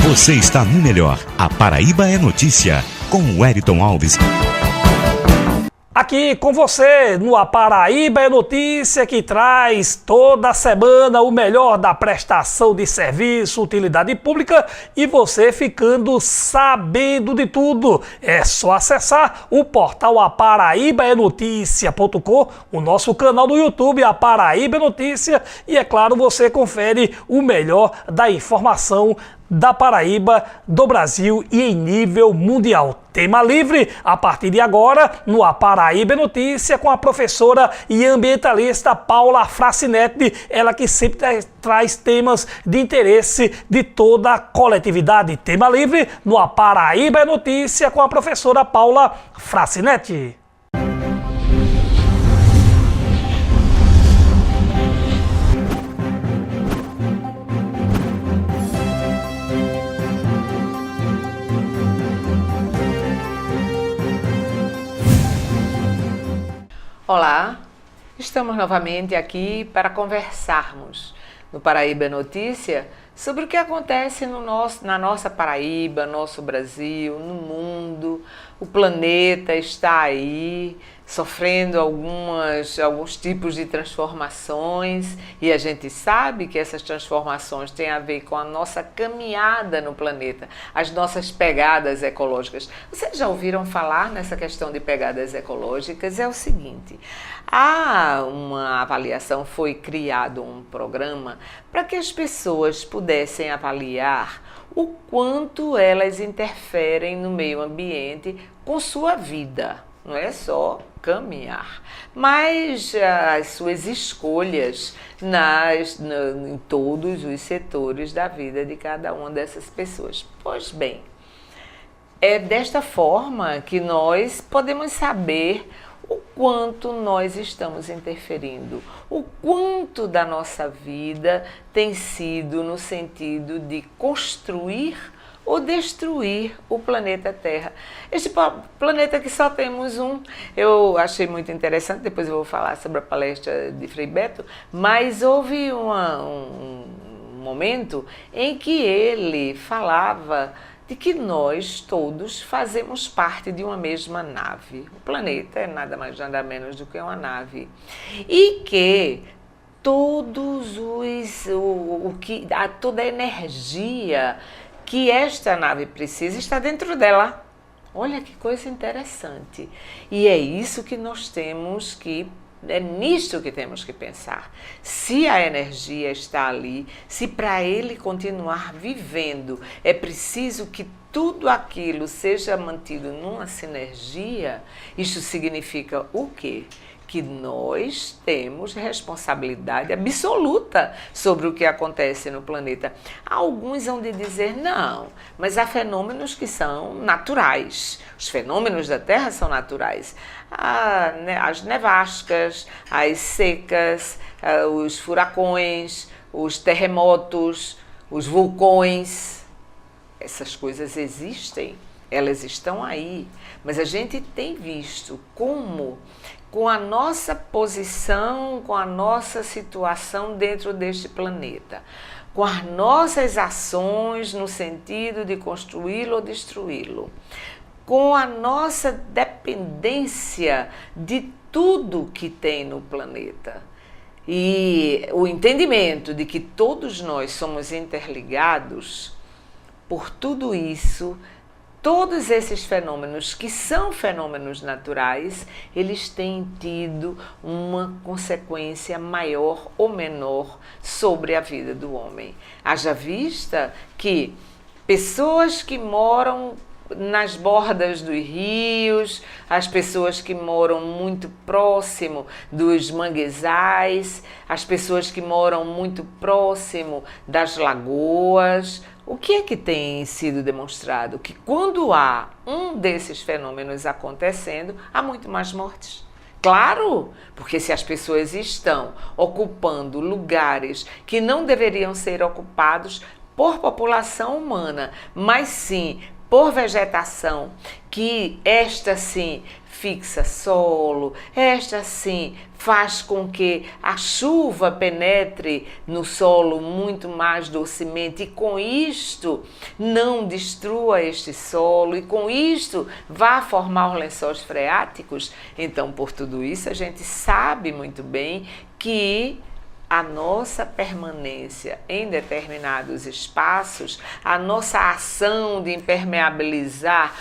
Você está no melhor. A Paraíba é notícia, com o Wellington Alves. Aqui com você no A Paraíba é Notícia, que traz toda semana o melhor da prestação de serviço, utilidade pública, e você ficando sabendo de tudo. É só acessar o portal aparaíbaenoticia.com, o nosso canal do YouTube A Paraíba é Notícia, e é claro, você confere o melhor da informação da Paraíba, do Brasil e em nível mundial. Tema livre a partir de agora no A Paraíba é Notícia, com a professora e ambientalista Paula Fracinetti, ela que sempre traz temas de interesse de toda a coletividade. Tema livre no A Paraíba é Notícia, com a professora Paula Fracinetti. Olá, estamos novamente aqui para conversarmos no Paraíba Notícia sobre o que acontece na nossa Paraíba, nosso Brasil, no mundo. O planeta está aí sofrendo alguns tipos de transformações, e a gente sabe que essas transformações têm a ver com a nossa caminhada no planeta, as nossas pegadas ecológicas. Vocês já ouviram falar nessa questão de pegadas ecológicas? É o seguinte, há uma avaliação, foi criado um programa para que as pessoas pudessem avaliar o quanto elas interferem no meio ambiente com sua vida. Não é só caminhar, mas as suas escolhas em todos os setores da vida de cada uma dessas pessoas. Pois bem, é desta forma que nós podemos saber o quanto nós estamos interferindo, o quanto da nossa vida tem sido no sentido de construir ou destruir o planeta Terra. Este planeta que só temos um. Eu achei muito interessante, depois eu vou falar sobre a palestra de Frei Beto, mas houve um momento em que ele falava de que nós todos fazemos parte de uma mesma nave. O planeta é nada mais nada menos do que uma nave. E que toda a energia que esta nave precisa está dentro dela. Olha que coisa interessante. E é isso que nós temos que, é nisto que temos que pensar. Se a energia está ali, se para ele continuar vivendo é preciso que tudo aquilo seja mantido numa sinergia, isso significa o quê? Que nós temos responsabilidade absoluta sobre o que acontece no planeta. Alguns vão de dizer, não, mas há fenômenos que são naturais. Os fenômenos da Terra são naturais. As nevascas, as secas, os furacões, os terremotos, os vulcões. Essas coisas existem, elas estão aí. Mas a gente tem visto como, com a nossa posição, com a nossa situação dentro deste planeta, com as nossas ações no sentido de construí-lo ou destruí-lo, com a nossa dependência de tudo que tem no planeta e o entendimento de que todos nós somos interligados, por tudo isso, todos esses fenômenos, que são fenômenos naturais, eles têm tido uma consequência maior ou menor sobre a vida do homem. Haja vista que pessoas que moram nas bordas dos rios, as pessoas que moram muito próximo dos manguezais, as pessoas que moram muito próximo das lagoas. O que é que tem sido demonstrado? Que quando há um desses fenômenos acontecendo, há muito mais mortes. Claro, porque se as pessoas estão ocupando lugares que não deveriam ser ocupados por população humana, mas sim por vegetação, que esta sim fixa solo, esta sim faz com que a chuva penetre no solo muito mais docemente e com isto não destrua este solo e com isto vá formar os lençóis freáticos. Então, por tudo isso, a gente sabe muito bem que a nossa permanência em determinados espaços, a nossa ação de impermeabilizar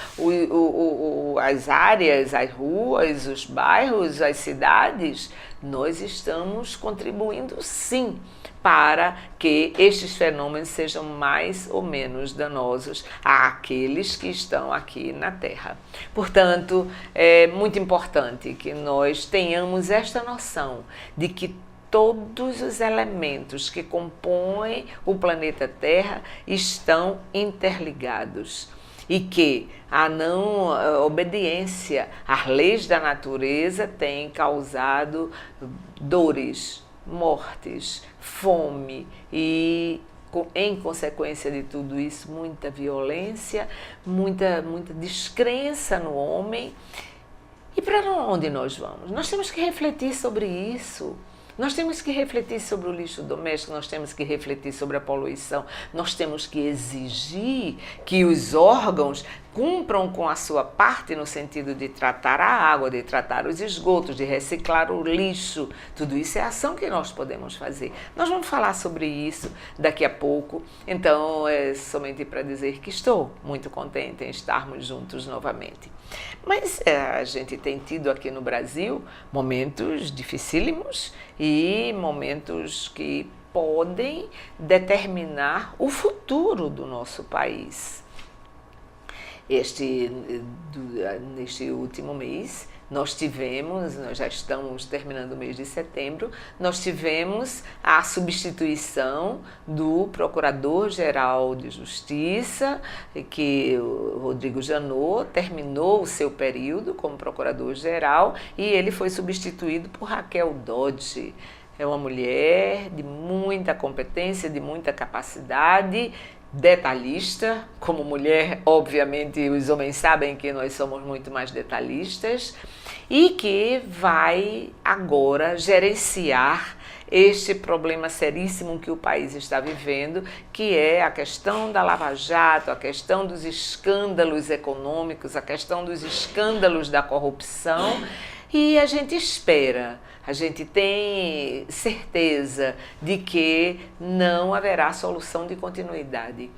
as áreas, as ruas, os bairros, as cidades, nós estamos contribuindo sim para que estes fenômenos sejam mais ou menos danosos àqueles que estão aqui na Terra. Portanto, é muito importante que nós tenhamos esta noção de que todos os elementos que compõem o planeta Terra estão interligados e que a não obediência às leis da natureza tem causado dores, mortes, fome e, em consequência de tudo isso, muita violência, muita descrença no homem. E para onde nós vamos? Nós temos que refletir sobre isso. Nós temos que refletir sobre o lixo doméstico, nós temos que refletir sobre a poluição, nós temos que exigir que os órgãos cumpram com a sua parte no sentido de tratar a água, de tratar os esgotos, de reciclar o lixo. Tudo isso é ação que nós podemos fazer. Nós vamos falar sobre isso daqui a pouco, então é somente para dizer que estou muito contente em estarmos juntos novamente. Mas a gente tem tido aqui no Brasil momentos dificílimos e momentos que podem determinar o futuro do nosso país. Neste último mês, nós já estamos terminando o mês de setembro, nós tivemos a substituição do Procurador-Geral de Justiça, que o Rodrigo Janot terminou o seu período como Procurador-Geral e ele foi substituído por Raquel Dodge. É uma mulher de muita competência, de muita capacidade, detalhista. Como mulher, obviamente, os homens sabem que nós somos muito mais detalhistas e que vai agora gerenciar este problema seríssimo que o país está vivendo, que é a questão da Lava Jato, a questão dos escândalos econômicos, a questão dos escândalos da corrupção. E a gente espera, a gente tem certeza de que não haverá solução de continuidade.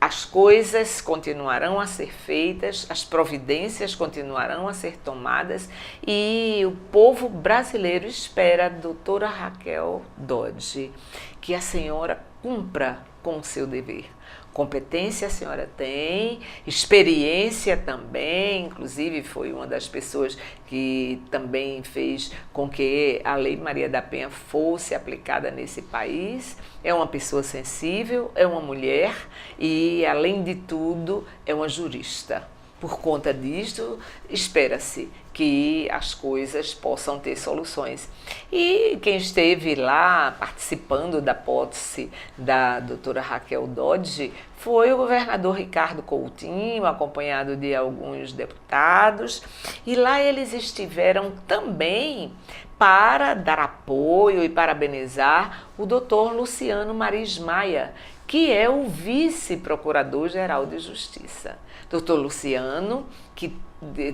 As coisas continuarão a ser feitas, as providências continuarão a ser tomadas e o povo brasileiro espera a doutora Raquel Dodge que a senhora cumpra com o seu dever. Competência a senhora tem, experiência também, inclusive foi uma das pessoas que também fez com que a Lei Maria da Penha fosse aplicada nesse país. É uma pessoa sensível, é uma mulher e, além de tudo, é uma jurista. Por conta disto, espera-se que as coisas possam ter soluções. E quem esteve lá participando da posse da doutora Raquel Dodge foi o governador Ricardo Coutinho, acompanhado de alguns deputados, e lá eles estiveram também para dar apoio e parabenizar o doutor Luciano Maris Maia, que é o vice-procurador-geral de Justiça. Doutor Luciano, que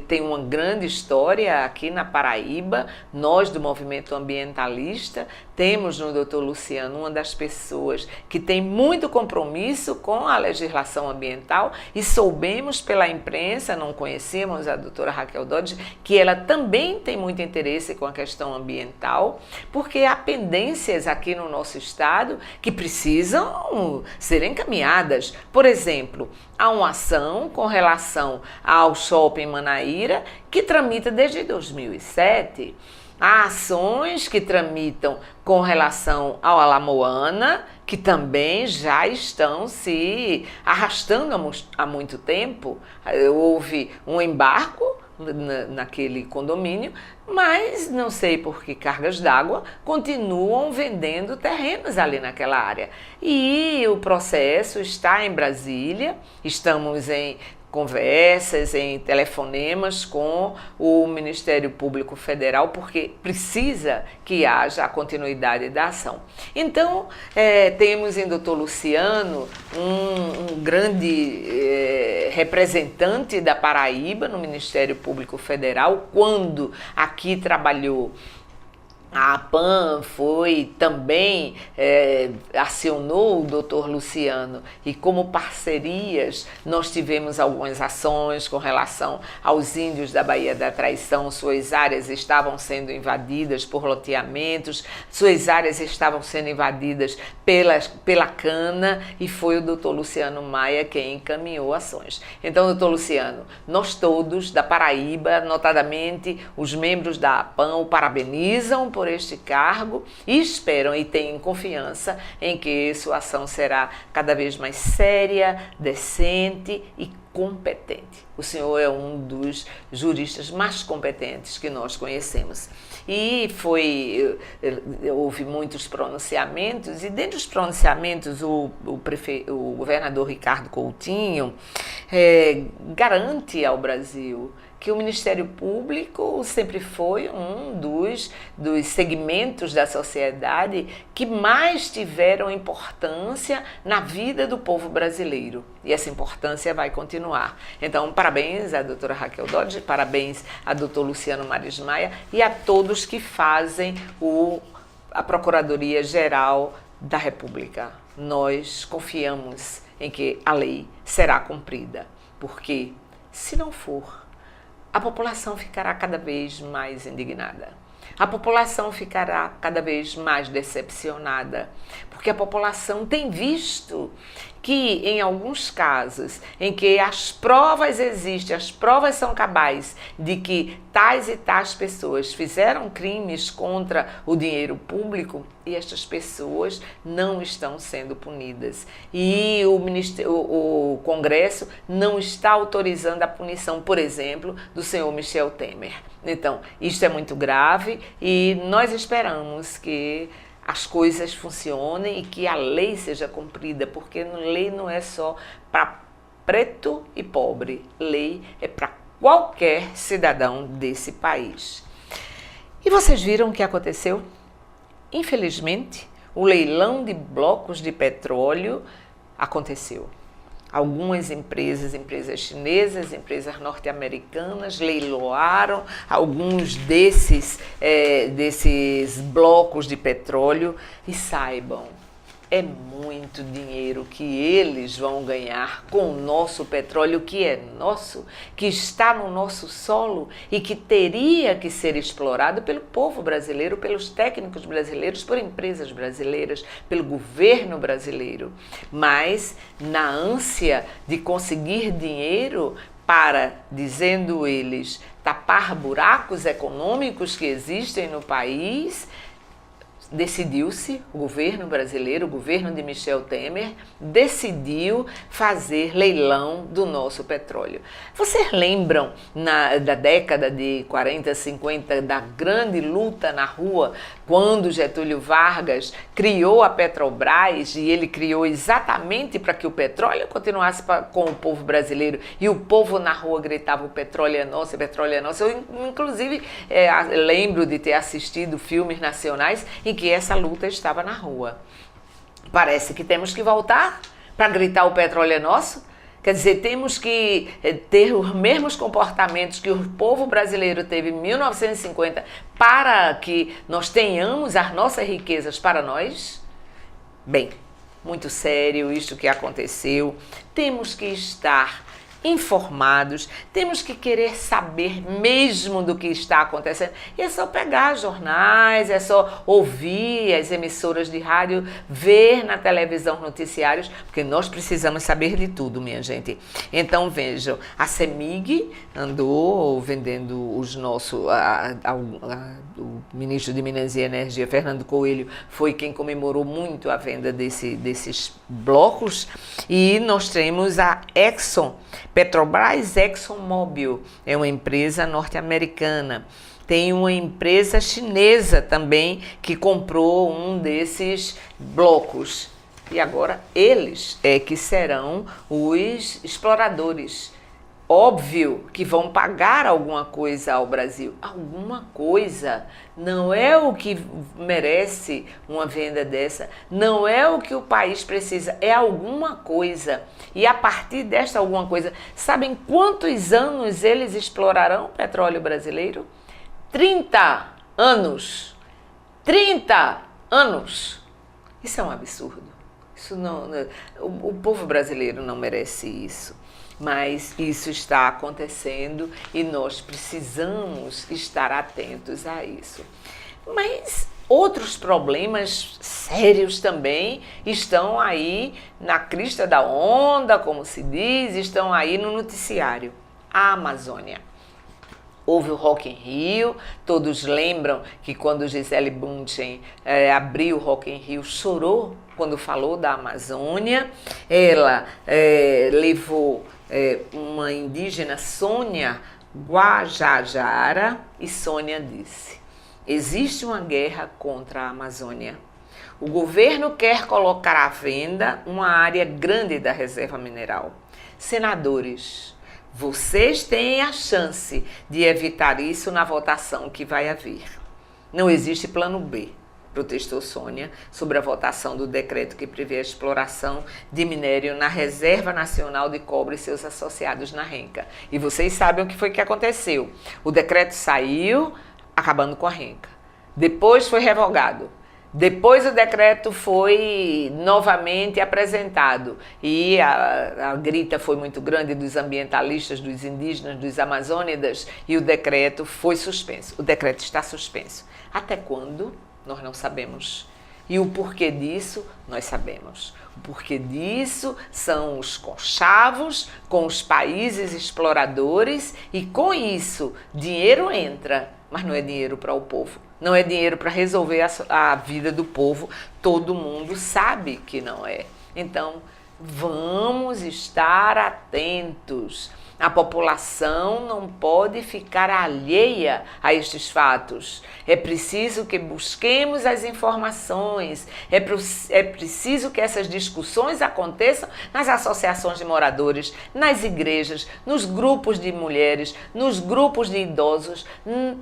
tem uma grande história aqui na Paraíba, nós do movimento ambientalista temos no Dr. Luciano uma das pessoas que tem muito compromisso com a legislação ambiental e soubemos pela imprensa, não conhecíamos a doutora Raquel Dodge, que ela também tem muito interesse com a questão ambiental, porque há pendências aqui no nosso estado que precisam ser encaminhadas. Por exemplo, há uma ação com relação ao shopping Manaíra que tramita desde 2007. Há ações que tramitam com relação ao Alamoana, que também já estão se arrastando há muito tempo. Houve um embargo naquele condomínio, mas não sei por que cargas d'água continuam vendendo terrenos ali naquela área. E o processo está em Brasília, estamos em conversas, em telefonemas com o Ministério Público Federal, porque precisa que haja a continuidade da ação. Então, temos em Dr. Luciano um grande representante da Paraíba no Ministério Público Federal. Quando aqui trabalhou, a APAN foi também, acionou o Dr. Luciano, e como parcerias nós tivemos algumas ações com relação aos índios da Baía da Traição. Suas áreas estavam sendo invadidas por loteamentos, suas áreas estavam sendo invadidas pela cana, e foi o Dr. Luciano Maia quem encaminhou ações. Então, Dr. Luciano, nós todos da Paraíba, notadamente os membros da APAN, o parabenizam por este cargo e esperam e têm confiança em que sua ação será cada vez mais séria, decente e competente. O senhor é um dos juristas mais competentes que nós conhecemos. E houve muitos pronunciamentos, e dentre os pronunciamentos o governador Ricardo Coutinho garante ao Brasil que o Ministério Público sempre foi um dos segmentos da sociedade que mais tiveram importância na vida do povo brasileiro. E essa importância vai continuar. Então, parabéns à doutora Raquel Dodge, parabéns a doutor Luciano Maris Maia e a todos que fazem a Procuradoria-Geral da República. Nós confiamos em que a lei será cumprida, porque, se não for, a população ficará cada vez mais indignada. A população ficará cada vez mais decepcionada, porque a população tem visto que, em alguns casos em que as provas existem, as provas são cabais de que tais e tais pessoas fizeram crimes contra o dinheiro público, e estas pessoas não estão sendo punidas. E o Congresso não está autorizando a punição, por exemplo, do senhor Michel Temer. Então, isto é muito grave e nós esperamos que as coisas funcionem e que a lei seja cumprida, porque lei não é só para preto e pobre, lei é para qualquer cidadão desse país. E vocês viram o que aconteceu? Infelizmente, o leilão de blocos de petróleo aconteceu. Algumas empresas chinesas, empresas norte-americanas leiloaram alguns desses blocos de petróleo, e saibam, é muito dinheiro que eles vão ganhar com o nosso petróleo, que é nosso, que está no nosso solo e que teria que ser explorado pelo povo brasileiro, pelos técnicos brasileiros, por empresas brasileiras, pelo governo brasileiro. Mas, na ânsia de conseguir dinheiro para, dizendo eles, tapar buracos econômicos que existem no país, decidiu-se, o governo brasileiro, o governo de Michel Temer, decidiu fazer leilão do nosso petróleo. Vocês lembram da década de 40, 50, da grande luta na rua, quando Getúlio Vargas criou a Petrobras, e ele criou exatamente para que o petróleo continuasse com o povo brasileiro, e o povo na rua gritava: o petróleo é nosso, o petróleo é nosso. Eu, inclusive, lembro de ter assistido filmes nacionais em que essa luta estava na rua. Parece que temos que voltar para gritar: o petróleo é nosso. Quer dizer, temos que ter os mesmos comportamentos que o povo brasileiro teve em 1950 para que nós tenhamos as nossas riquezas para nós? Bem, muito sério isto que aconteceu. Temos que estar informados, temos que querer saber mesmo do que está acontecendo. E é só pegar jornais, é só ouvir as emissoras de rádio, ver na televisão noticiários, porque nós precisamos saber de tudo, minha gente. Então vejam, a CEMIG andou vendendo os nossos, o ministro de Minas e Energia, Fernando Coelho, foi quem comemorou muito a venda desses blocos, e nós temos a Exxon Petrobras ExxonMobil é uma empresa norte-americana. Tem uma empresa chinesa também que comprou um desses blocos. E agora eles é que serão os exploradores. Óbvio que vão pagar alguma coisa ao Brasil. Alguma coisa. Não é o que merece uma venda dessa. Não é o que o país precisa. É alguma coisa. E a partir desta alguma coisa, sabem quantos anos eles explorarão o petróleo brasileiro? 30 anos. 30 anos. Isso é um absurdo. Isso não, o povo brasileiro não merece isso. Mas isso está acontecendo e nós precisamos estar atentos a isso. Mas outros problemas sérios também estão aí na crista da onda, como se diz, estão aí no noticiário. A Amazônia. Houve o Rock in Rio, todos lembram que quando Gisele Bündchen abriu o Rock in Rio, chorou quando falou da Amazônia. Ela levou uma indígena, Sônia Guajajara, e Sônia disse: existe uma guerra contra a Amazônia. O governo quer colocar à venda uma área grande da reserva mineral. Senadores, vocês têm a chance de evitar isso na votação que vai haver. Não existe plano B, protestou Sônia sobre a votação do decreto que prevê a exploração de minério na Reserva Nacional de Cobre e seus associados na Renca. E vocês sabem o que foi que aconteceu. O decreto saiu, acabando com a Renca. Depois foi revogado. Depois o decreto foi novamente apresentado e a grita foi muito grande dos ambientalistas, dos indígenas, dos amazônidas, e o decreto foi suspenso. O decreto está suspenso. Até quando? Nós não sabemos. E o porquê disso, nós sabemos. O porquê disso são os conchavos com os países exploradores e com isso dinheiro entra, mas não é dinheiro para o povo. Não é dinheiro para resolver a vida do povo. Todo mundo sabe que não é. Então, vamos estar atentos. A população não pode ficar alheia a estes fatos. É preciso que busquemos as informações, é preciso que essas discussões aconteçam nas associações de moradores, nas igrejas, nos grupos de mulheres, nos grupos de idosos,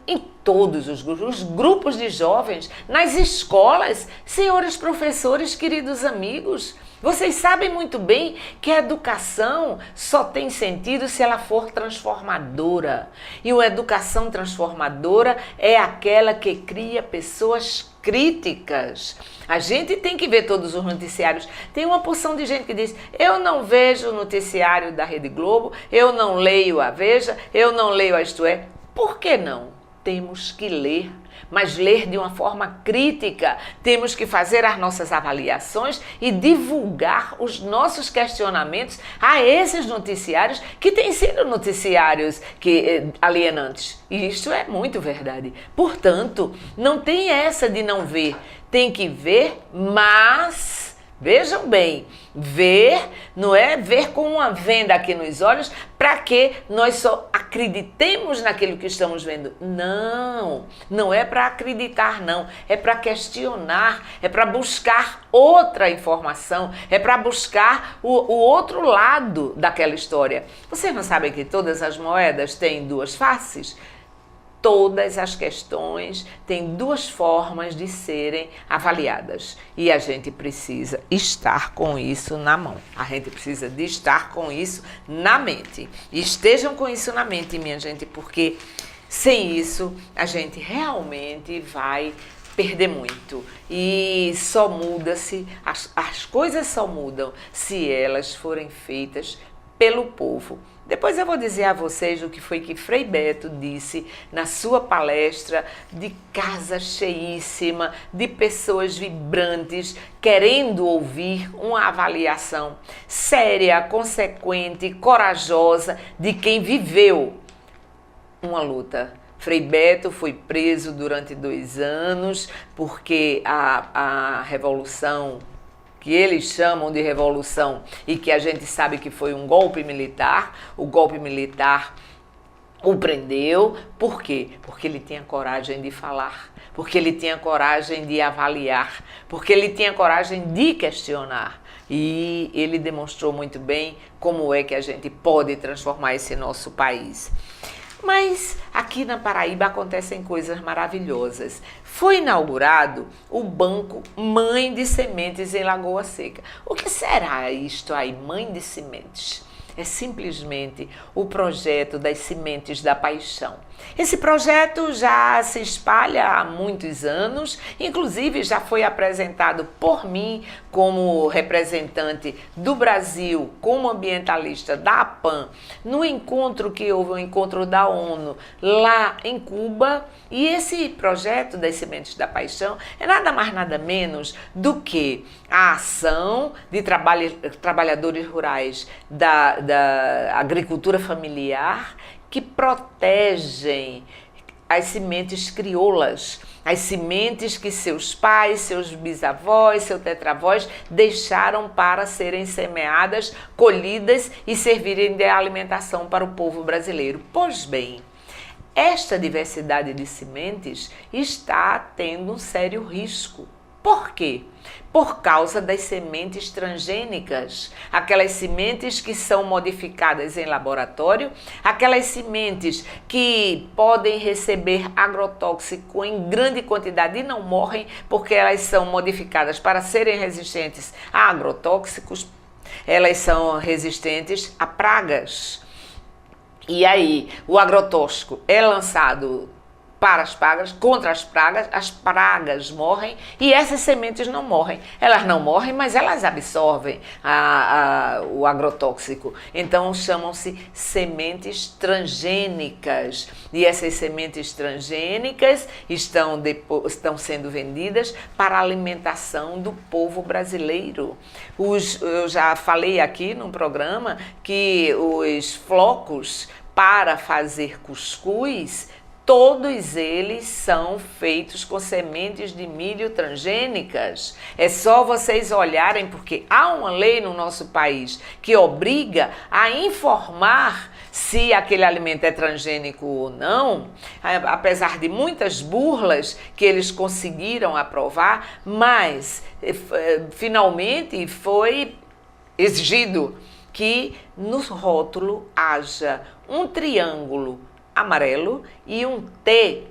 em todos os grupos de jovens, nas escolas. Senhores professores, queridos amigos, vocês sabem muito bem que a educação só tem sentido se ela for transformadora. E uma educação transformadora é aquela que cria pessoas críticas. A gente tem que ver todos os noticiários. Tem uma porção de gente que diz: eu não vejo o noticiário da Rede Globo, eu não leio a Veja, eu não leio a Isto É. Por que não? Temos que ler, mas ler de uma forma crítica. Temos que fazer as nossas avaliações e divulgar os nossos questionamentos a esses noticiários que têm sido noticiários alienantes. E isto é muito verdade. Portanto, não tem essa de não ver. Tem que ver, mas... Vejam bem, ver não é ver com uma venda aqui nos olhos para que nós só acreditemos naquilo que estamos vendo. Não, não é para acreditar, não. É para questionar, é para buscar outra informação, é para buscar o outro lado daquela história. Vocês não sabem que todas as moedas têm duas faces? Todas as questões têm duas formas de serem avaliadas e a gente precisa estar com isso na mão. A gente precisa de estar com isso na mente. Estejam com isso na mente, minha gente, porque sem isso a gente realmente vai perder muito. E só muda-se, as coisas só mudam se elas forem feitas pelo povo. Depois eu vou dizer a vocês o que foi que Frei Beto disse na sua palestra, de casa cheíssima, de pessoas vibrantes, querendo ouvir uma avaliação séria, consequente, corajosa de quem viveu uma luta. Frei Beto foi preso durante 2 anos porque a revolução que eles chamam de revolução e que a gente sabe que foi um golpe militar. O golpe militar o prendeu. Por quê? Porque ele tinha coragem de falar, porque ele tinha coragem de avaliar, porque ele tinha coragem de questionar. E ele demonstrou muito bem como é que a gente pode transformar esse nosso país. Mas aqui na Paraíba acontecem coisas maravilhosas. Foi inaugurado o Banco Mãe de Sementes em Lagoa Seca. O que será isto aí, Mãe de Sementes? É simplesmente o projeto das Sementes da Paixão. Esse projeto já se espalha há muitos anos, inclusive já foi apresentado por mim como representante do Brasil, como ambientalista da APAN, no encontro que houve, o encontro da ONU lá em Cuba. E esse projeto das Sementes da Paixão é nada mais nada menos do que a ação de trabalhadores rurais da agricultura familiar que protegem as sementes crioulas, as sementes que seus pais, seus bisavós, seus tetravós deixaram para serem semeadas, colhidas e servirem de alimentação para o povo brasileiro. Pois bem, esta diversidade de sementes está tendo um sério risco. Por quê? Por causa das sementes transgênicas, aquelas sementes que são modificadas em laboratório, aquelas sementes que podem receber agrotóxico em grande quantidade e não morrem porque elas são modificadas para serem resistentes a agrotóxicos, elas são resistentes a pragas. E aí, o agrotóxico é lançado para as pragas, contra as pragas morrem e essas sementes não morrem. Elas não morrem, mas elas absorvem o agrotóxico. Então chamam-se sementes transgênicas. E essas sementes transgênicas estão sendo vendidas para a alimentação do povo brasileiro. Eu já falei aqui no programa que os flocos para fazer cuscuz, todos eles são feitos com sementes de milho transgênicas. É só vocês olharem, porque há uma lei no nosso país que obriga a informar se aquele alimento é transgênico ou não, apesar de muitas burlas que eles conseguiram aprovar, mas finalmente foi exigido que no rótulo haja um triângulo amarelo e um T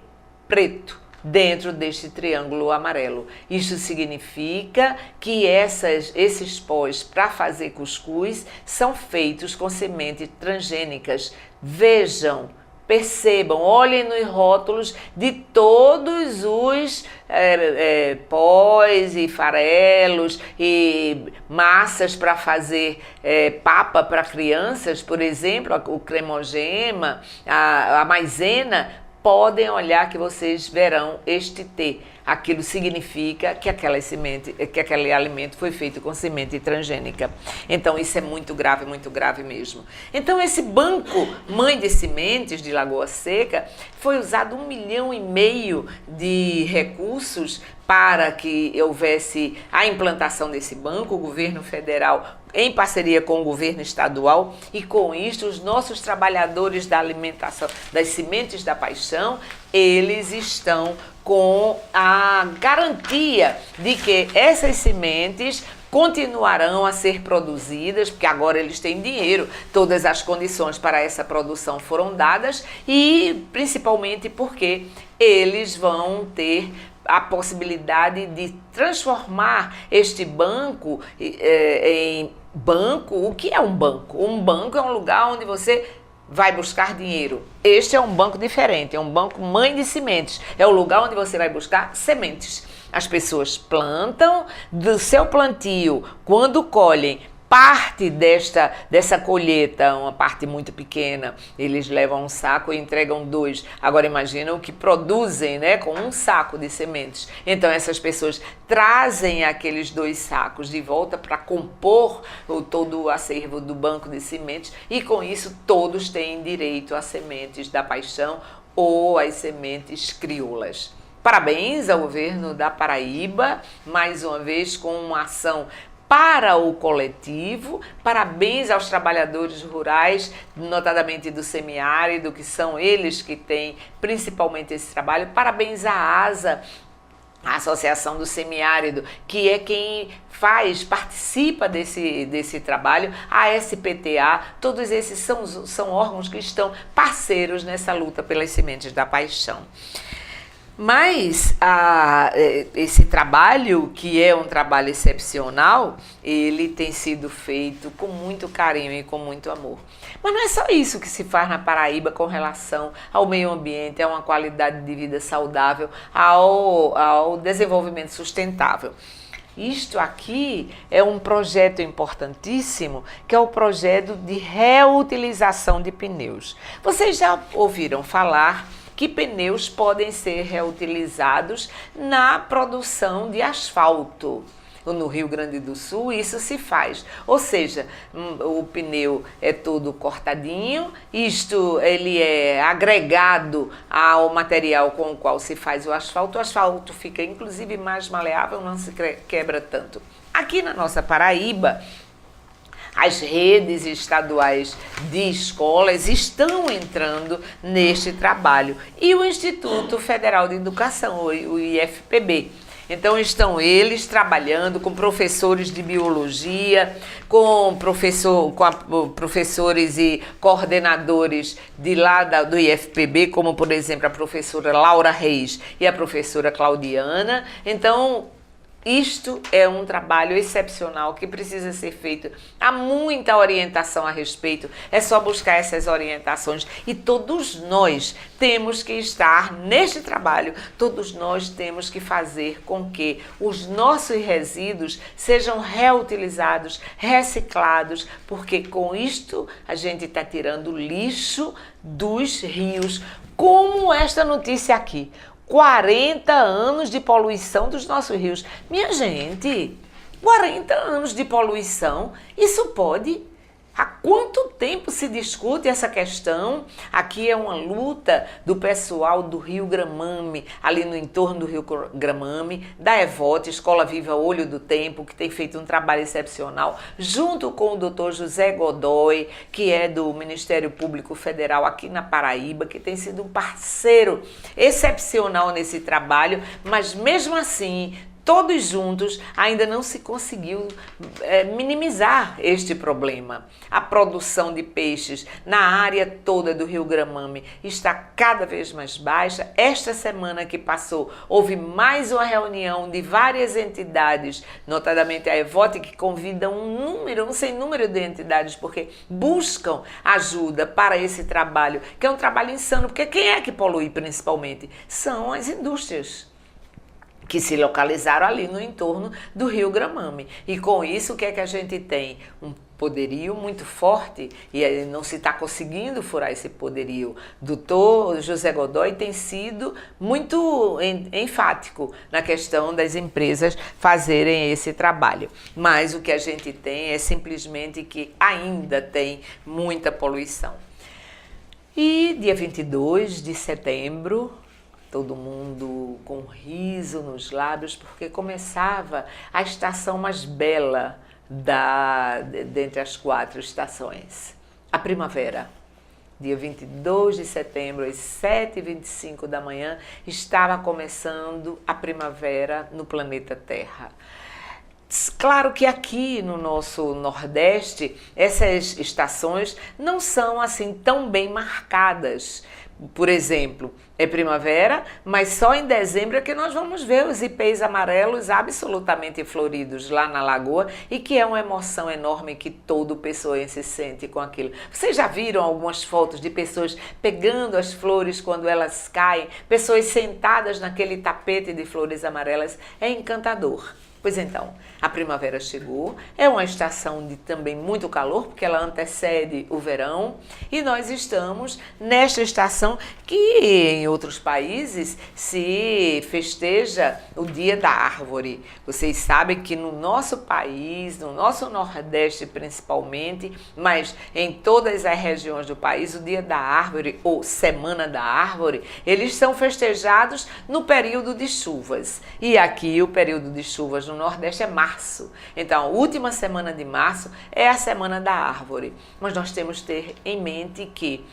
preto dentro deste triângulo amarelo. Isso significa que esses pós para fazer cuscuz são feitos com sementes transgênicas. Vejam, percebam, olhem nos rótulos de todos os pós e farelos e massas para fazer papa para crianças, por exemplo, o cremogema, a maisena. Podem olhar que vocês verão este T. Aquilo significa que aquele alimento foi feito com semente transgênica. Então isso é muito grave mesmo. Então esse Banco Mãe de Sementes de Lagoa Seca foi usado 1,5 milhão de recursos para que houvesse a implantação desse banco, o governo federal em parceria com o governo estadual, e com isto os nossos trabalhadores da alimentação, das Sementes da Paixão, eles estão com a garantia de que essas sementes continuarão a ser produzidas, porque agora eles têm dinheiro, todas as condições para essa produção foram dadas, e principalmente porque eles vão ter a possibilidade de transformar este banco em banco. O que é um banco? Um banco é um lugar onde você vai buscar dinheiro. Este é um banco diferente, é um banco mãe de sementes. É o lugar onde você vai buscar sementes. As pessoas plantam, do seu plantio, quando colhem parte dessa colheita, uma parte muito pequena, eles levam um saco e entregam 2. Agora imagina o que produzem, né, com um saco de sementes. Então essas pessoas trazem aqueles 2 sacos de volta para compor todo o acervo do banco de sementes, e com isso todos têm direito a sementes da paixão ou as sementes crioulas. Parabéns ao governo da Paraíba, mais uma vez com uma ação para o coletivo. Parabéns aos trabalhadores rurais, notadamente do semiárido, que são eles que têm principalmente esse trabalho. Parabéns à ASA, a Associação do Semiárido, que é quem participa desse trabalho, a SPTA, todos esses são órgãos que estão parceiros nessa luta pelas sementes da paixão. Mas esse trabalho, que é um trabalho excepcional, ele tem sido feito com muito carinho e com muito amor. Mas não é só isso que se faz na Paraíba com relação ao meio ambiente, a uma qualidade de vida saudável, ao desenvolvimento sustentável. Isto aqui é um projeto importantíssimo, que é o projeto de reutilização de pneus. Vocês já ouviram falar que pneus podem ser reutilizados na produção de asfalto. No Rio Grande do Sul isso se faz, ou seja, o pneu é todo cortadinho, ele é agregado ao material com o qual se faz o asfalto fica inclusive mais maleável, não se quebra tanto. Aqui na nossa Paraíba, as redes estaduais de escolas estão entrando neste trabalho e o Instituto Federal de Educação, o IFPB. Então estão eles trabalhando com professores de biologia, com professores e coordenadores de lá do IFPB, como por exemplo a professora Laura Reis e a professora Claudiana. Então isto é um trabalho excepcional que precisa ser feito. Há muita orientação a respeito, é só buscar essas orientações. E todos nós temos que estar neste trabalho, todos nós temos que fazer com que os nossos resíduos sejam reutilizados, reciclados, porque com isto a gente está tirando lixo dos rios, como esta notícia aqui. 40 anos de poluição dos nossos rios. Minha gente, 40 anos de poluição, isso pode? Há quanto tempo se discute essa questão? Aqui é uma luta do pessoal do Rio Gramame, ali no entorno do Rio Gramame, da EVOT, Escola Viva Olho do Tempo, que tem feito um trabalho excepcional, junto com o Dr. José Godoy, que é do Ministério Público Federal aqui na Paraíba, que tem sido um parceiro excepcional nesse trabalho, mas mesmo assim, todos juntos, ainda não se conseguiu minimizar este problema. A produção de peixes na área toda do Rio Gramame está cada vez mais baixa. Esta semana que passou, houve mais uma reunião de várias entidades, notadamente a EVOT, que convida um sem número de entidades, porque buscam ajuda para esse trabalho, que é um trabalho insano, porque quem é que polui principalmente? São as indústrias que se localizaram ali no entorno do Rio Gramame. E com isso, o que é que a gente tem? Um poderio muito forte, e não se está conseguindo furar esse poderio. Doutor José Godoy tem sido muito enfático na questão das empresas fazerem esse trabalho. Mas o que a gente tem é simplesmente que ainda tem muita poluição. E dia 22 de setembro, todo mundo com um riso nos lábios, porque começava a estação mais bela dentre as 4 estações, a primavera. Dia 22 de setembro, às 7h25 da manhã, estava começando a primavera no planeta Terra. Claro que aqui no nosso Nordeste, essas estações não são assim tão bem marcadas. Por exemplo, é primavera, mas só em dezembro é que nós vamos ver os ipês amarelos absolutamente floridos lá na lagoa, e que é uma emoção enorme que todo pessoense sente com aquilo. Vocês já viram algumas fotos de pessoas pegando as flores quando elas caem, pessoas sentadas naquele tapete de flores amarelas? É encantador. Pois então, a primavera chegou, é uma estação de também muito calor, porque ela antecede o verão, e nós estamos nesta estação que em outros países se festeja o Dia da Árvore. Vocês sabem que no nosso país, no nosso Nordeste principalmente, mas em todas as regiões do país, o Dia da Árvore ou Semana da Árvore, eles são festejados no período de chuvas. E aqui o período de chuvas no no Nordeste é março. Então, a última semana de março é a semana da árvore. Mas nós temos que ter em mente que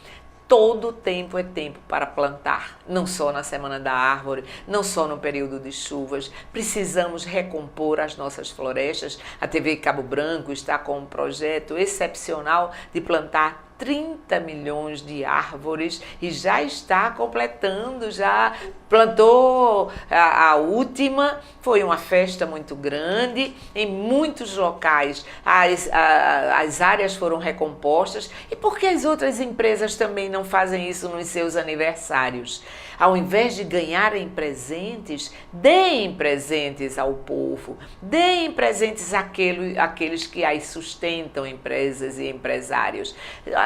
todo tempo é tempo para plantar, não só na Semana da Árvore, não só no período de chuvas. Precisamos recompor as nossas florestas. A TV Cabo Branco está com um projeto excepcional de plantar 30 milhões de árvores e já está completando, já plantou a última. Foi uma festa muito grande, em muitos locais as áreas foram recompostas. E por que as outras empresas também não fazem isso nos seus aniversários? Ao invés de ganharem presentes, deem presentes ao povo, deem presentes àqueles que as sustentam, empresas e empresários.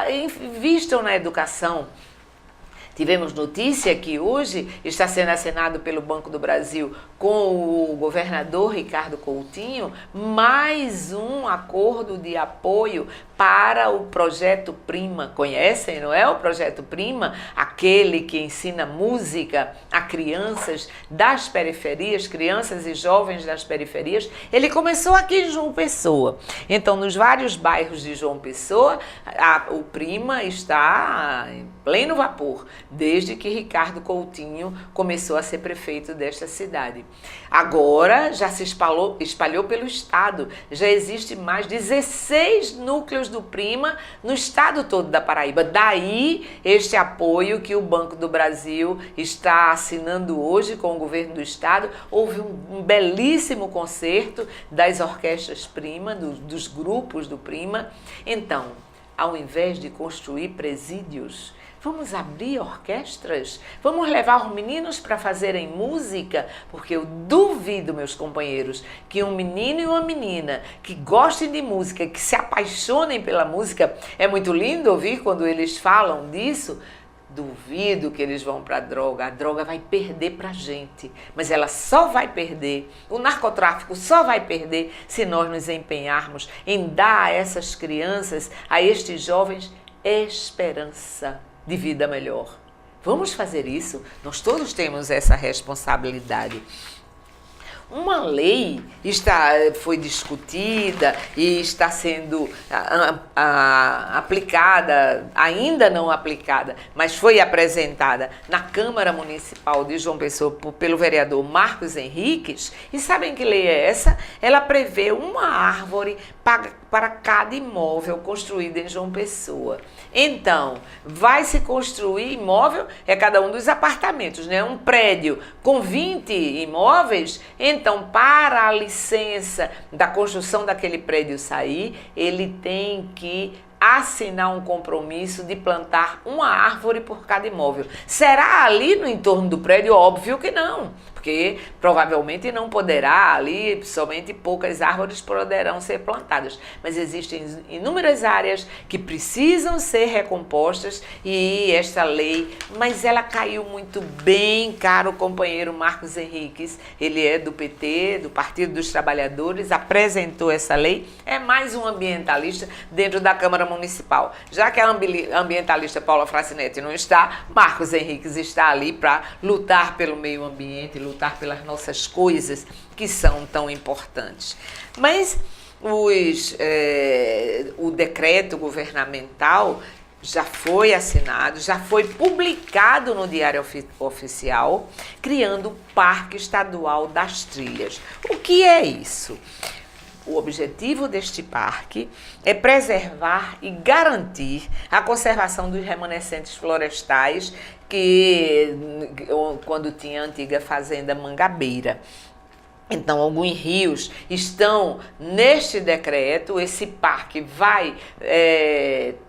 Invistam na educação. Tivemos notícia que hoje está sendo assinado pelo Banco do Brasil com o governador Ricardo Coutinho mais um acordo de apoio para o Projeto Prima. Conhecem, não é? O Projeto Prima, aquele que ensina música a crianças das periferias, crianças e jovens das periferias. Ele começou aqui em João Pessoa. Então, nos vários bairros de João Pessoa, o Prima está em pleno vapor, desde que Ricardo Coutinho começou a ser prefeito desta cidade. Agora já se espalhou pelo estado, já existe mais 16 núcleos do Prima no estado todo da Paraíba. Daí este apoio que o Banco do Brasil está assinando hoje com o governo do estado. Houve um belíssimo concerto das orquestras Prima, dos grupos do Prima. Então, ao invés de construir presídios, vamos abrir orquestras? Vamos levar os meninos para fazerem música? Porque eu duvido, meus companheiros, que um menino e uma menina que gostem de música, que se apaixonem pela música, é muito lindo ouvir quando eles falam disso. Duvido que eles vão para a droga vai perder para a gente, mas ela só vai perder, o narcotráfico só vai perder se nós nos empenharmos em dar a essas crianças, a estes jovens, esperança de vida melhor. Vamos fazer isso? Nós todos temos essa responsabilidade. Uma lei foi discutida e está sendo aplicada, ainda não aplicada, mas foi apresentada na Câmara Municipal de João Pessoa pelo vereador Marcos Henriques. E sabem que lei é essa? Ela prevê uma árvore para cada imóvel construído em João Pessoa. Então, vai se construir imóvel, é cada um dos apartamentos, né? Um prédio com 20 imóveis, então, para a licença da construção daquele prédio sair, ele tem que assinar um compromisso de plantar uma árvore por cada imóvel. Será ali no entorno do prédio? Óbvio que não, porque provavelmente não poderá ali, somente poucas árvores poderão ser plantadas. Mas existem inúmeras áreas que precisam ser recompostas e esta lei, mas ela caiu muito bem, caro companheiro Marcos Henriques, ele é do PT, do Partido dos Trabalhadores, apresentou essa lei, é mais um ambientalista dentro da Câmara Municipal. Já que a ambientalista Paula Fracinetti não está, Marcos Henriques está ali para lutar pelo meio ambiente, lutar pelas nossas coisas que são tão importantes. Mas o decreto governamental já foi assinado, já foi publicado no Diário Oficial, criando o Parque Estadual das Trilhas. O que é isso? O objetivo deste parque é preservar e garantir a conservação dos remanescentes florestais quando tinha a antiga fazenda Mangabeira. Então, alguns rios estão neste decreto. Esse parque vai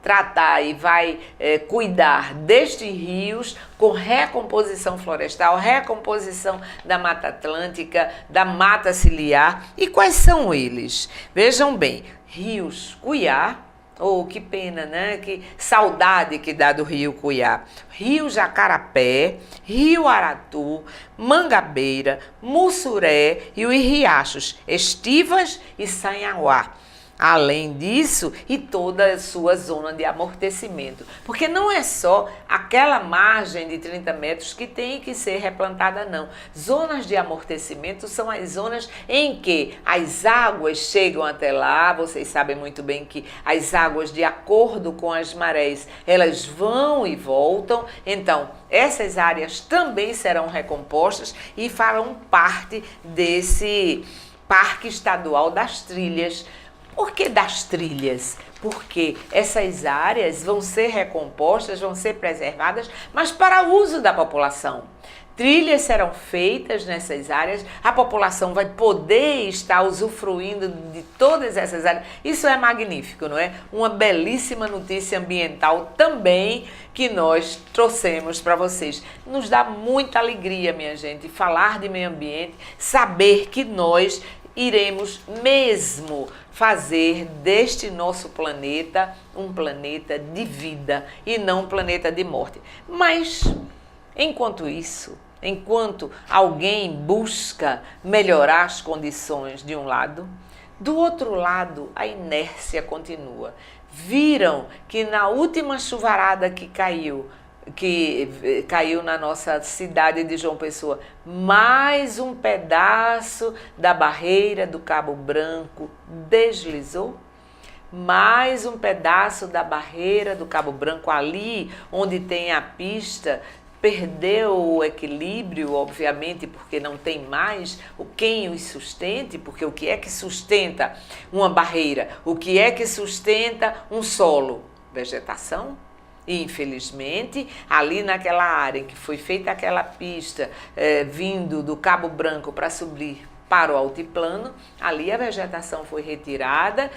tratar e vai cuidar destes rios com recomposição florestal, recomposição da Mata Atlântica, da Mata Ciliar. E quais são eles? Vejam bem, rios Cuiá, que pena, né? Que saudade que dá do Rio Cuiá. Rio Jacarapé, Rio Aratu, Mangabeira, Mussuré e os riachos Estivas e Sanhauá. Além disso, e toda a sua zona de amortecimento. Porque não é só aquela margem de 30 metros que tem que ser replantada, não. Zonas de amortecimento são as zonas em que as águas chegam até lá. Vocês sabem muito bem que as águas, de acordo com as marés, elas vão e voltam. Então, essas áreas também serão recompostas e farão parte desse Parque Estadual das Trilhas. Por que das trilhas? Porque essas áreas vão ser recompostas, vão ser preservadas, mas para uso da população. Trilhas serão feitas nessas áreas, a população vai poder estar usufruindo de todas essas áreas. Isso é magnífico, não é? Uma belíssima notícia ambiental também que nós trouxemos para vocês. Nos dá muita alegria, minha gente, falar de meio ambiente, saber que nós iremos mesmo fazer deste nosso planeta um planeta de vida e não um planeta de morte. Mas, enquanto isso, enquanto alguém busca melhorar as condições de um lado, do outro lado a inércia continua. Viram que na última chuvarada que caiu na nossa cidade de João Pessoa, mais um pedaço da barreira do Cabo Branco deslizou? Mais um pedaço da barreira do Cabo Branco, ali onde tem a pista, perdeu o equilíbrio, obviamente, porque não tem mais quem os sustente, porque o que é que sustenta uma barreira? O que é que sustenta um solo? Vegetação. E, infelizmente, ali naquela área em que foi feita aquela pista, vindo do Cabo Branco para subir para o altiplano, ali a vegetação foi retirada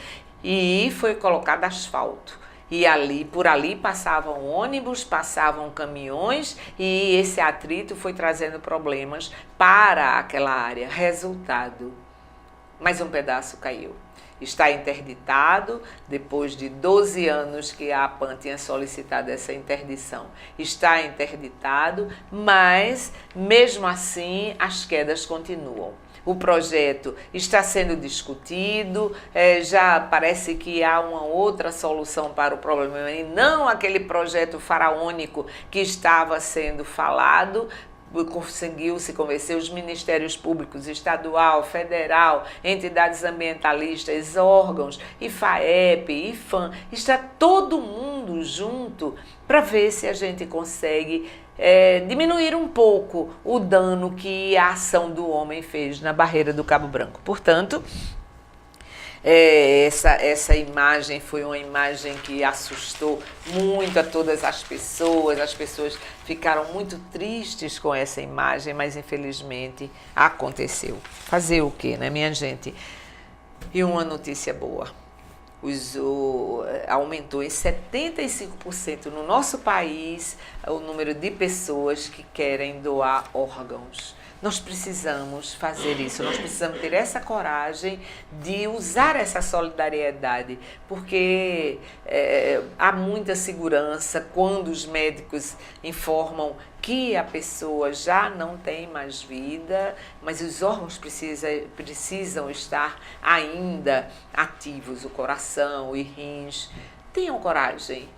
e foi colocado asfalto. E ali, por ali passavam ônibus, passavam caminhões e esse atrito foi trazendo problemas para aquela área. Resultado, mais um pedaço caiu. Está interditado, depois de 12 anos que a APAN tinha solicitado essa interdição. Está interditado, mas, mesmo assim, as quedas continuam. O projeto está sendo discutido, já parece que há uma outra solução para o problema, e não aquele projeto faraônico que estava sendo falado. Conseguiu se convencer os ministérios públicos, estadual, federal, entidades ambientalistas, órgãos, IFAEP, IFAM, está todo mundo junto para ver se a gente consegue diminuir um pouco o dano que a ação do homem fez na barreira do Cabo Branco. Portanto, essa imagem foi uma imagem que assustou muito a todas as pessoas ficaram muito tristes com essa imagem, mas infelizmente aconteceu. Fazer o quê, né, minha gente? E uma notícia boa, aumentou em 75% no nosso país o número de pessoas que querem doar órgãos. Nós precisamos fazer isso, nós precisamos ter essa coragem de usar essa solidariedade, porque há muita segurança quando os médicos informam que a pessoa já não tem mais vida, mas os órgãos precisam estar ainda ativos, o coração e rins. Tenham coragem,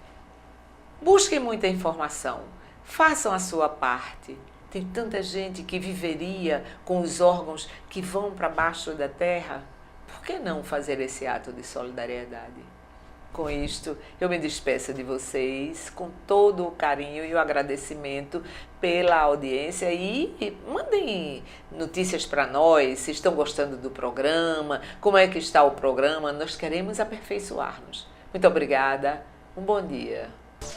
busquem muita informação, façam a sua parte. Tem tanta gente que viveria com os órgãos que vão para baixo da terra. Por que não fazer esse ato de solidariedade? Com isto, eu me despeço de vocês com todo o carinho e o agradecimento pela audiência e mandem notícias para nós, se estão gostando do programa, como é que está o programa, nós queremos aperfeiçoar-nos. Muito obrigada, um bom dia.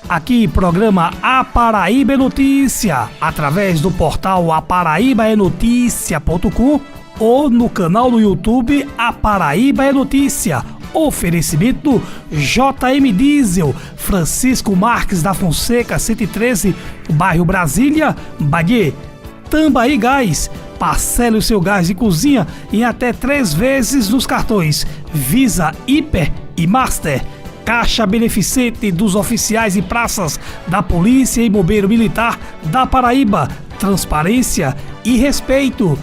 Aqui, programa A Paraíba é Notícia, através do portal aparaíbaenoticia.com ou no canal do YouTube A Paraíba é Notícia. Oferecimento JM Diesel, Francisco Marques da Fonseca, 113, bairro Brasília, Bahia. Tambaí Gás, parcele o seu gás de cozinha em até 3 vezes nos cartões Visa, Hiper e Master. Caixa Beneficente dos Oficiais e Praças da Polícia e Bombeiro Militar da Paraíba. Transparência e respeito.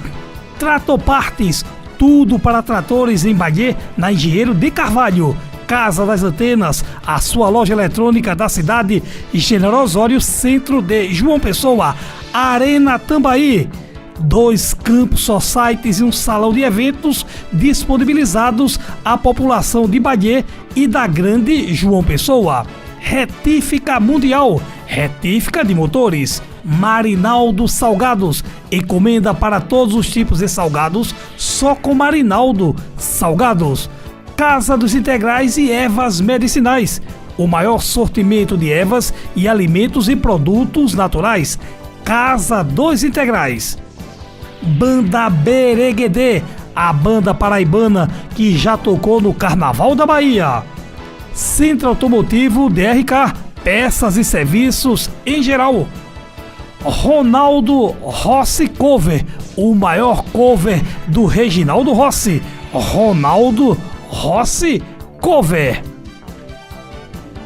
Tratopartes, Tudo para tratores em Bagé, na Engenheiro de Carvalho. Casa das Antenas, a sua loja eletrônica da cidade, General Osório, centro de João Pessoa. Arena Tambaí, 2 campos societies e um salão de eventos disponibilizados à população de Bagé e da Grande João Pessoa. Retífica Mundial, retífica de motores. Marinaldo Salgados, encomenda para todos os tipos de salgados, só com Marinaldo Salgados. Casa dos Integrais e Ervas Medicinais, o maior sortimento de ervas e alimentos e produtos naturais. Casa dos Integrais. Banda Bereguedê, a banda paraibana que já tocou no Carnaval da Bahia. Centro Automotivo DRK, peças e serviços em geral. Ronaldo Rossi Cover, o maior cover do Reginaldo Rossi. Ronaldo Rossi Cover.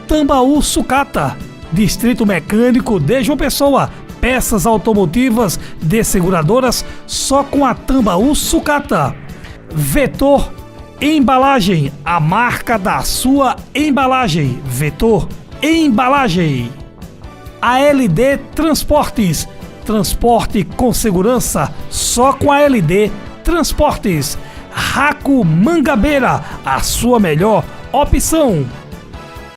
Tambaú Sucata, Distrito Mecânico de João Pessoa. Peças automotivas de seguradoras só com a Tambaú Sucata. Vetor Embalagem, a marca da sua embalagem. Vetor Embalagem. ALD Transportes, transporte com segurança só com a ALD Transportes. Raco Mangabeira, a sua melhor opção.